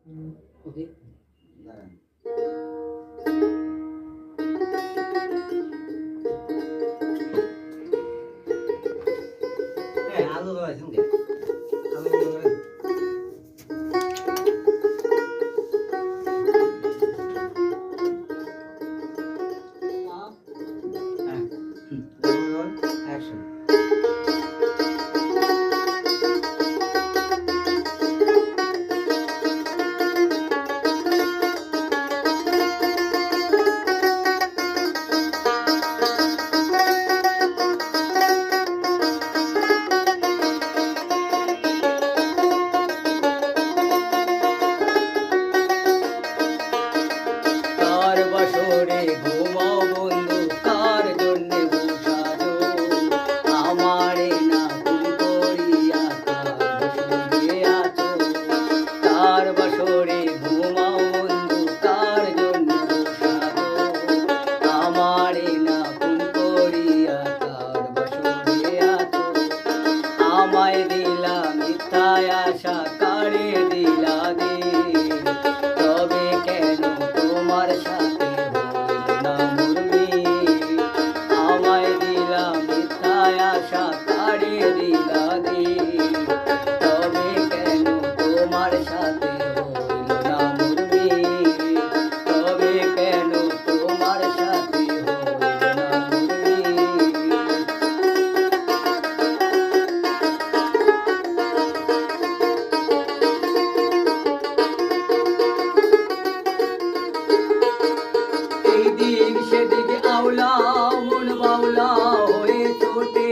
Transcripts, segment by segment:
ওকে আলু রয়েছে আলু action. আমায় দিলা মিথ্যায় আশা কারে দিলা দে তবে কেন তোমার সাথে হইল না মুরমি আমায় দিলা মিথ্যায় আশা কারে দিলা দে তবে কেন তোমার সাথে হইল না মুরমি তবে কেন তোমার সাথে হইল না মুরমি এইদিক সেদিকে আওলা মন বাউলা হয়ে ছোটে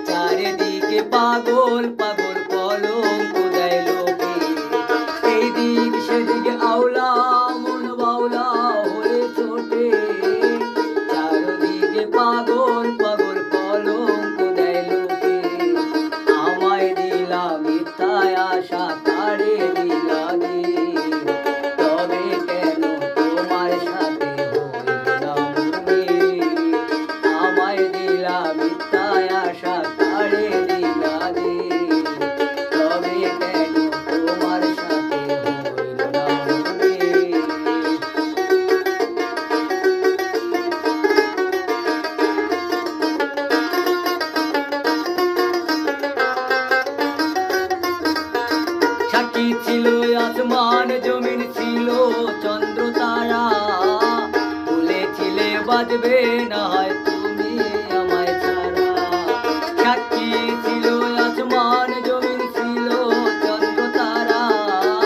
চারিদিকে পাগল পাগল কলঙ্ক দেয় লোকে এইদিক সেদিকে আওলা মন বাউলা হয়ে ছোটে চারিদিকে পাগল পাগল কলঙ্ক দেয় লোকে আমায় দিলা মিথ্যায় আশা কারে দিলা দে তবে কেন তোমার সাথে হইল না মুরমি আমায় দিলা মিথ্যায় আশা কারে দিলা দে তবে কেন তোমার সাথে হইল না মুরমি সাক্ষী ছিল আসমান জমিন ছিল চন্দ্র তারা বলেছিলে বাজবে না হয়